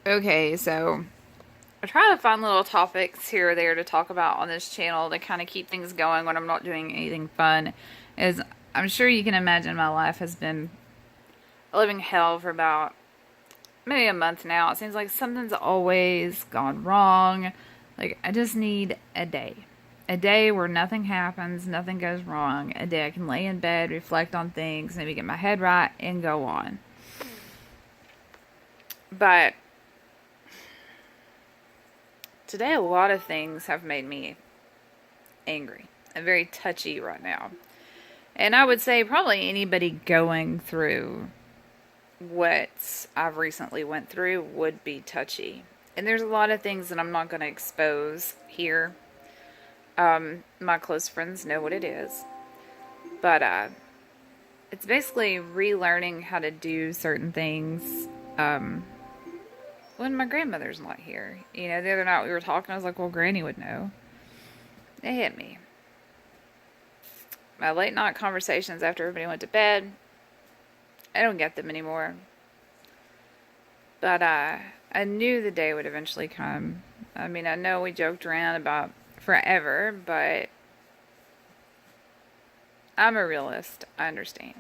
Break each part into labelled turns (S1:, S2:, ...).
S1: Okay, so I try to find little topics here or there to talk about on this channel to kind of keep things going when I'm not doing anything fun. As I'm sure you can imagine, my life has been a living hell for about maybe a month now. It seems like something's always gone wrong. Like, I just need a day. A day where nothing happens, nothing goes wrong. A day I can lay in bed, reflect on things, maybe get my head right, and go on. But today, a lot of things have made me angry. I'm very touchy right now. And I would say probably anybody going through what I've recently went through would be touchy. And there's a lot of things that I'm not going to expose here. My close friends know what it is. But it's basically relearning how to do certain things when my grandmother's not here. You know, the other night we were talking, I was like, well, Granny would know. It hit me. My late night conversations after everybody went to bed, I don't get them anymore. But I knew the day would eventually come. I mean, I know we joked around about forever, but I'm a realist. I understand.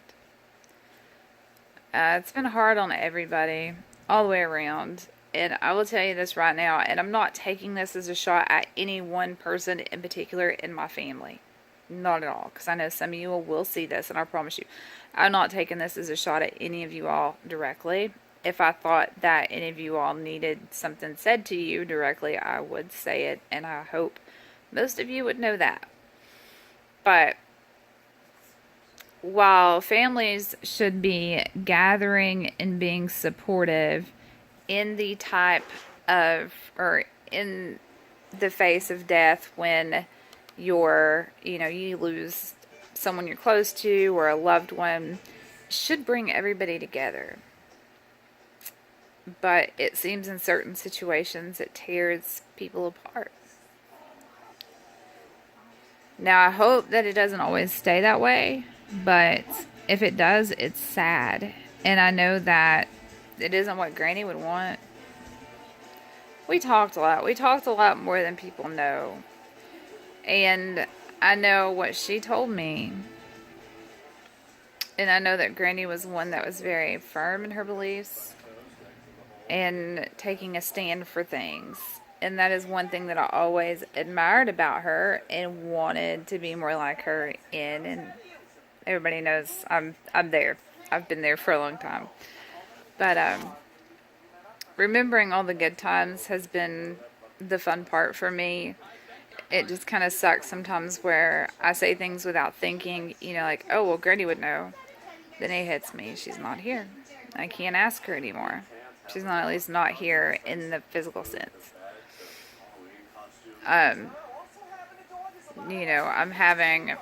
S1: It's been hard on everybody, all the way around. And I will tell you this right now, and I'm not taking this as a shot at any one person in particular in my family. Not at all, because I know some of you will see this, and I promise you, I'm not taking this as a shot at any of you all directly. If I thought that any of you all needed something said to you directly, I would say it, and I hope most of you would know that. But while families should be gathering and being supportive in the type of, or in the face of death when you lose someone you're close to or a loved one, should bring everybody together. But it seems in certain situations it tears people apart. Now, I hope that it doesn't always stay that way, but if it does, it's sad. And I know that it isn't what Granny would want. We talked a lot. We talked a lot more than people know. And I know what she told me. And I know that Granny was one that was very firm in her beliefs and taking a stand for things. And that is one thing that I always admired about her and wanted to be more like her in. And everybody knows I'm there. I've been there for a long time. But remembering all the good times has been the fun part for me. It just kind of sucks sometimes where I say things without thinking, like, oh, well, Granny would know. Then it hits me. She's not here. I can't ask her anymore. She's not, at least not here in the physical sense. I'm having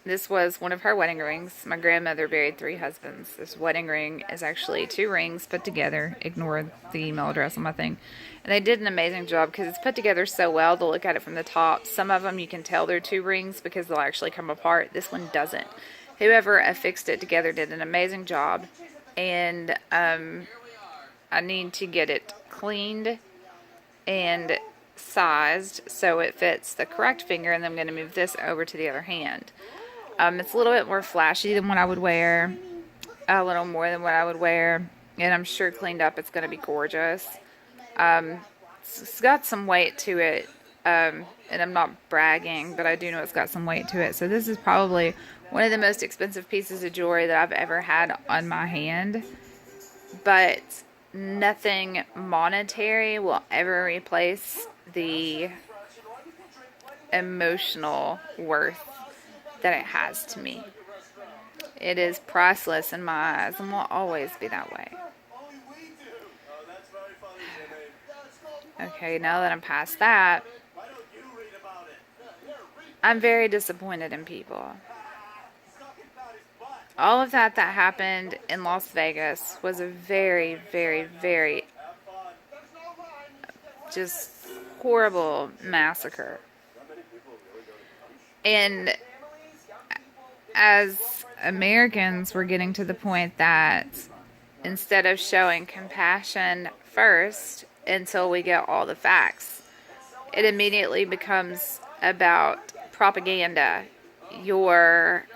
S1: this was one of her wedding rings. My grandmother buried 3 husbands. This wedding ring is actually 2 rings put together. Ignore the email address on my thing. And they did an amazing job because it's put together so well to look at it from the top. Some of them you can tell they're 2 rings because they'll actually come apart. This one doesn't. Whoever affixed it together did an amazing job. And I need to get it cleaned and sized so it fits the correct finger, and then I'm going to move this over to the other hand. It's a little bit more flashy than what I would wear, a little more than what I would wear, and I'm sure cleaned up it's going to be gorgeous. It's got some weight to it, and I'm not bragging, but I do know it's got some weight to it. So this is probably one of the most expensive pieces of jewelry that I've ever had on my hand, but nothing monetary will ever replace the emotional worth that it has to me. It is priceless in my eyes and will always be that way. Okay, now that I'm past that, I'm very disappointed in people. All of that happened in Las Vegas was a very, very, very just horrible massacre. And as Americans, we're getting to the point that instead of showing compassion first until we get all the facts. It immediately becomes about propaganda. You're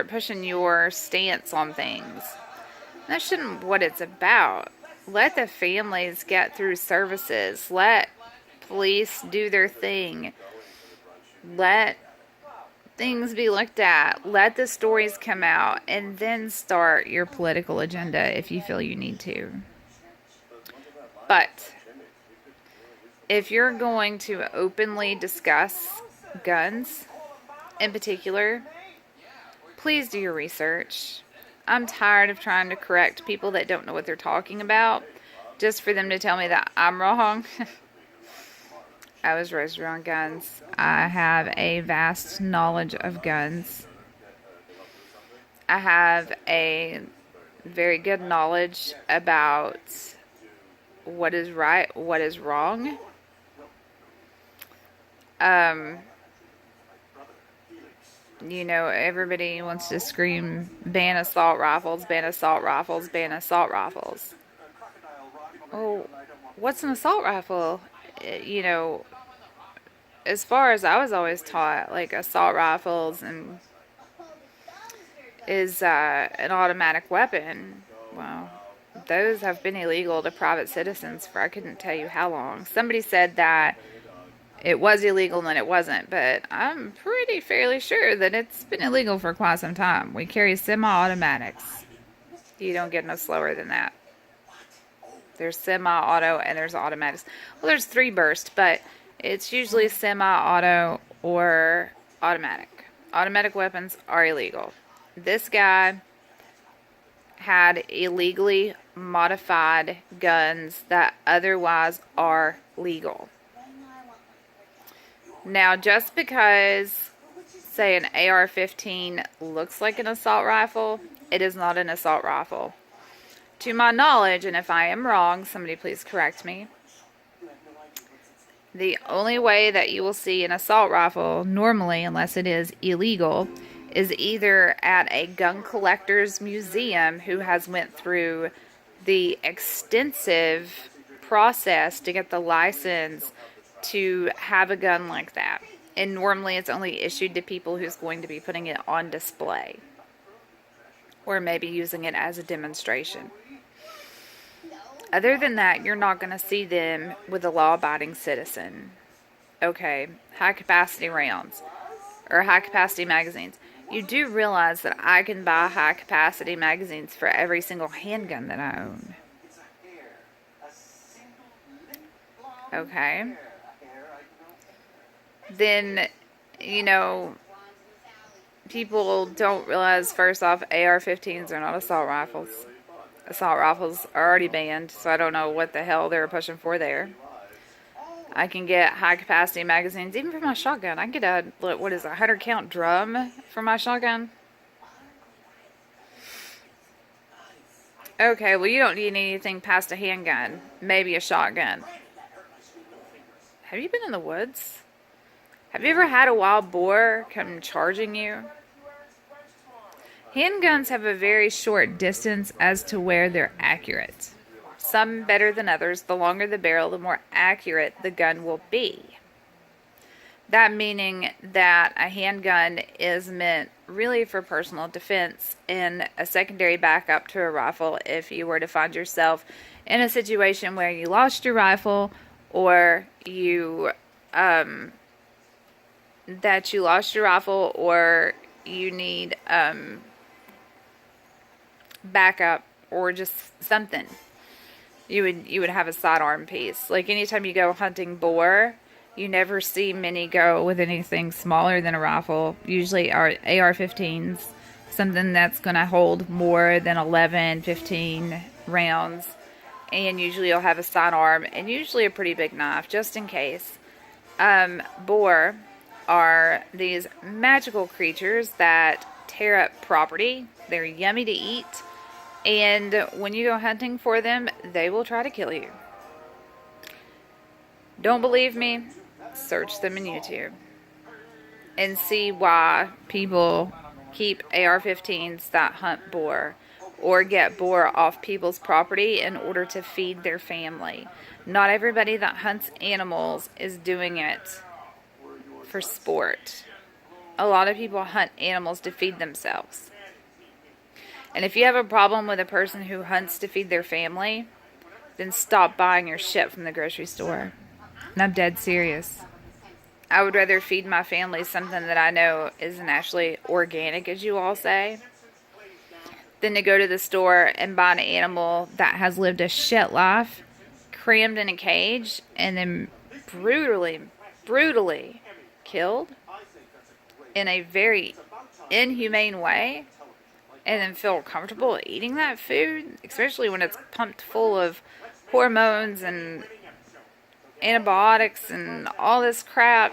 S1: pushing your stance on things. That shouldn't be what it's about. Let the families get through services. Let police do their thing. Let things be looked at. Let the stories come out, and then start your political agenda if you feel you need to. But if you're going to openly discuss guns in particular, please do your research. I'm tired of trying to correct people that don't know what they're talking about just for them to tell me that I'm wrong. I was raised around guns. I have a vast knowledge of guns. I have a very good knowledge about what is right, what is wrong. You know, everybody wants to scream, ban assault rifles, ban assault rifles, ban assault rifles. Oh, what's an assault rifle? You know, as far as I was always taught, like assault rifles and is an automatic weapon. Well, those have been illegal to private citizens for I couldn't tell you how long. Somebody said that it was illegal and then it wasn't, but I'm pretty fairly sure that it's been illegal for quite some time. We carry semi-automatics. You don't get no slower than that. There's semi-auto and there's automatics. Well, there's 3 burst, but it's usually semi-auto or automatic. Automatic weapons are illegal. This guy had illegally modified guns that otherwise are legal. Now, just because, say, an AR-15 looks like an assault rifle, it is not an assault rifle. To my knowledge, and if I am wrong, somebody please correct me, the only way that you will see an assault rifle, normally, unless it is illegal, is either at a gun collector's museum who has went through the extensive process to get the license to have a gun like that. And normally it's only issued to people who's going to be putting it on display. Or maybe using it as a demonstration. Other than that, you're not going to see them with a law-abiding citizen. Okay, high-capacity rounds. Or high-capacity magazines. You do realize that I can buy high-capacity magazines for every single handgun that I own. Okay. Then, you know, people don't realize, first off, AR-15s are not assault rifles. Assault rifles are already banned, so I don't know what the hell they were pushing for there. I can get high-capacity magazines, even for my shotgun. I can get a, what is it, 100-count drum for my shotgun. Okay, well, you don't need anything past a handgun. Maybe a shotgun. Have you been in the woods? Have you ever had a wild boar come charging you? Handguns have a very short distance as to where they're accurate. Some better than others. The longer the barrel, the more accurate the gun will be. That meaning that a handgun is meant really for personal defense and a secondary backup to a rifle if you were to find yourself in a situation where you lost your rifle or you you need backup or just something. You would have a sidearm piece. Like anytime you go hunting boar, you never see many go with anything smaller than a rifle. Usually AR-15s, something that's going to hold more than 11, 15 rounds. And usually you'll have a sidearm and usually a pretty big knife, just in case. Boar are these magical creatures that tear up property. They're yummy to eat. And when you go hunting for them, they will try to kill you. Don't believe me? Search them in YouTube. And see why people keep AR-15s that hunt boar or get boar off people's property in order to feed their family. Not everybody that hunts animals is doing it for sport. A lot of people hunt animals to feed themselves. And if you have a problem with a person who hunts to feed their family, then stop buying your shit from the grocery store. And I'm dead serious. I would rather feed my family something that I know isn't actually organic, as you all say, than to go to the store and buy an animal that has lived a shit life, crammed in a cage, and then brutally killed in a very inhumane way, and then feel comfortable eating that food, especially when it's pumped full of hormones and antibiotics and all this crap.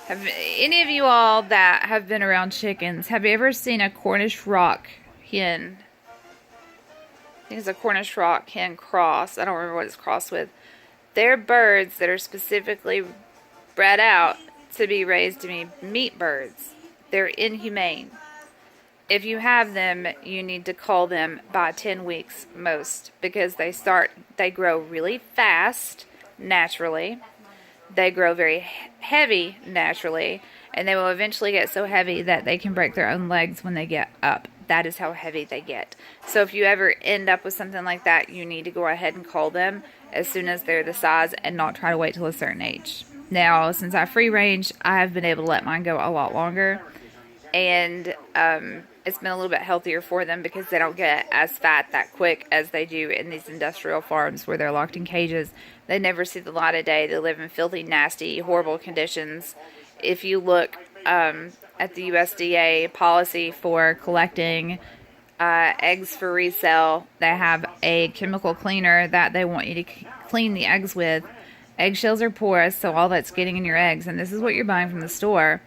S1: Have any of you all that have been around chickens, have you ever seen a Cornish rock hen? I think it's a Cornish rock hen cross. I don't remember what it's crossed with. They're birds that are specifically bred out to be raised to be meat birds. They're inhumane. If you have them, you need to cull them by 10 weeks most, because they grow really fast naturally. They grow very heavy naturally, and they will eventually get so heavy that they can break their own legs when they get up. That is how heavy they get. So if you ever end up with something like that, you need to go ahead and cull them as soon as they're the size and not try to wait till a certain age. Now, since I free range, I have been able to let mine go a lot longer, and it's been a little bit healthier for them because they don't get as fat that quick as they do in these industrial farms where they're locked in cages. They never see the light of day. They live in filthy, nasty, horrible conditions. If you look at the USDA policy for collecting eggs for resale, they have a chemical cleaner that they want you to clean the eggs with. Eggshells are porous, so all that's getting in your eggs, and this is what you're buying from the store,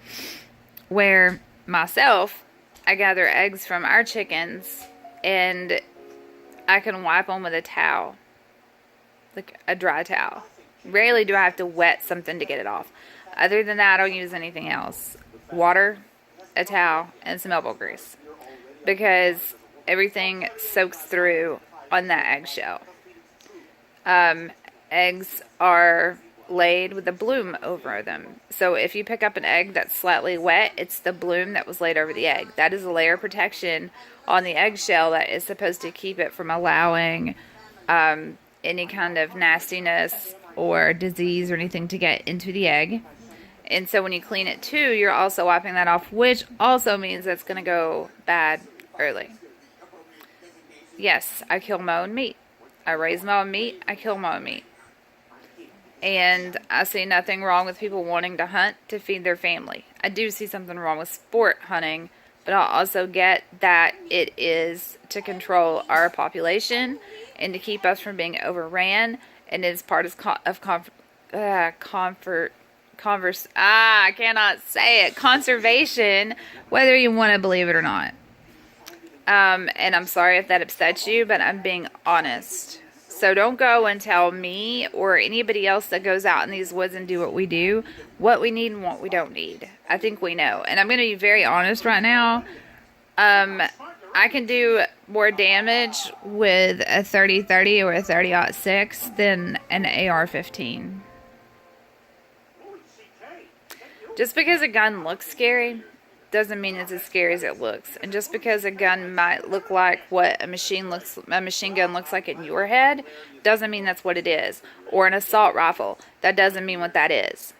S1: where myself, I gather eggs from our chickens, and I can wipe them with a towel, like a dry towel. Rarely do I have to wet something to get it off. Other than that, I don't use anything else. Water, a towel, and some elbow grease, because everything soaks through on that eggshell. Eggs are laid with a bloom over them. So if you pick up an egg that's slightly wet, it's the bloom that was laid over the egg. That is a layer of protection on the eggshell that is supposed to keep it from allowing any kind of nastiness or disease or anything to get into the egg. And so when you clean it too, you're also wiping that off, which also means that's going to go bad early. Yes, I kill my own meat. I raise my own meat. I kill my own meat. And I see nothing wrong with people wanting to hunt to feed their family. I do see something wrong with sport hunting, but I also get that it is to control our population and to keep us from being overran, and it is part of conservation, whether you want to believe it or not. And I'm sorry if that upsets you, but I'm being honest. So don't go and tell me or anybody else that goes out in these woods and do what we do, what we need and what we don't need. I think we know. And I'm going to be very honest right now. I can do more damage with a 30-30 or a 30-06 than an AR-15. Just because a gun looks scary doesn't mean it's as scary as it looks. And just because a gun might look like what a machine gun looks like in your head, doesn't mean that's what it is. Or an assault rifle, that doesn't mean what that is.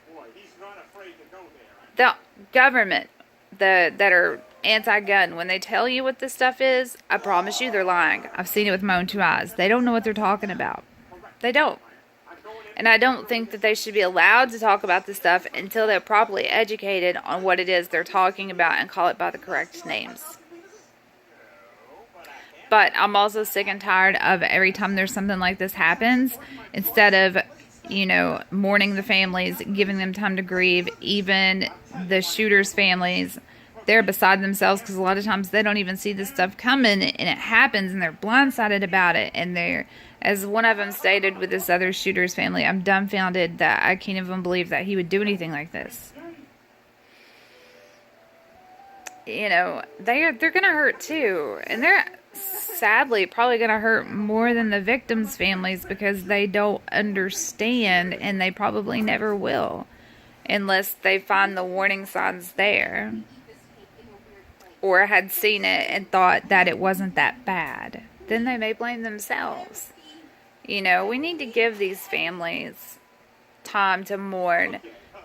S1: The government that are anti-gun, when they tell you what this stuff is, I promise you they're lying. I've seen it with my own two eyes. They don't know what they're talking about. They don't. And I don't think that they should be allowed to talk about this stuff until they're properly educated on what it is they're talking about and call it by the correct names. But I'm also sick and tired of every time there's something like this happens, instead of, mourning the families, giving them time to grieve, even the shooters' families, they're beside themselves because a lot of times they don't even see this stuff coming, and it happens, and they're blindsided about it, and they're, as one of them stated with this other shooter's family, I'm dumbfounded that I can't even believe that he would do anything like this. you know, they're going to hurt too. And they're sadly probably going to hurt more than the victims' families because they don't understand, and they probably never will unless they find the warning signs there or had seen it and thought that it wasn't that bad. Then they may blame themselves. You know, we need to give these families time to mourn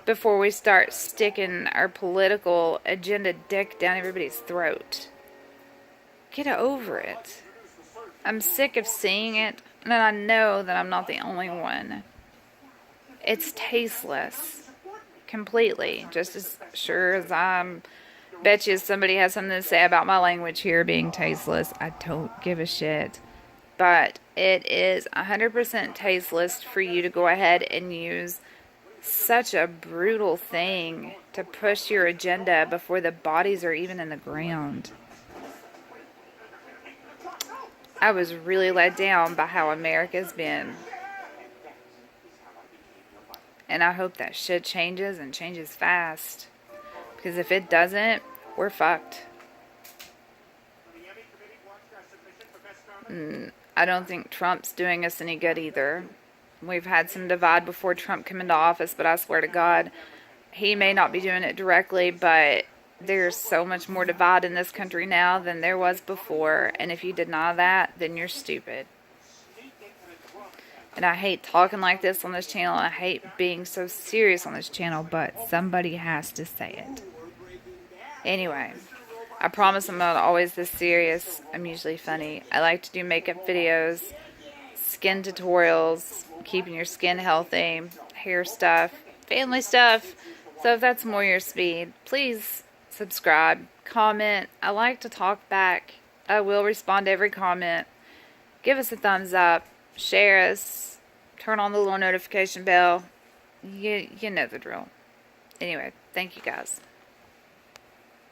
S1: before we start sticking our political agenda dick down everybody's throat. Get over it. I'm sick of seeing it, and I know that I'm not the only one. It's tasteless. Completely. Just as sure as I'm bet you somebody has something to say about my language here being tasteless. I don't give a shit. But it is 100% tasteless for you to go ahead and use such a brutal thing to push your agenda before the bodies are even in the ground. I was really let down by how America's been. And I hope that shit changes and changes fast. Because if it doesn't, we're fucked. I don't think Trump's doing us any good either. We've had some divide before Trump came into office, but I swear to God, he may not be doing it directly, but there's so much more divide in this country now than there was before. And if you deny that, then you're stupid. And I hate talking like this on this channel. I hate being so serious on this channel, but somebody has to say it. Anyway, I promise I'm not always this serious. I'm usually funny. I like to do makeup videos, skin tutorials, keeping your skin healthy, hair stuff, family stuff. So if that's more your speed, please subscribe, comment. I like to talk back. I will respond to every comment. Give us a thumbs up, share us, turn on the little notification bell. You know the drill. Anyway, thank you guys.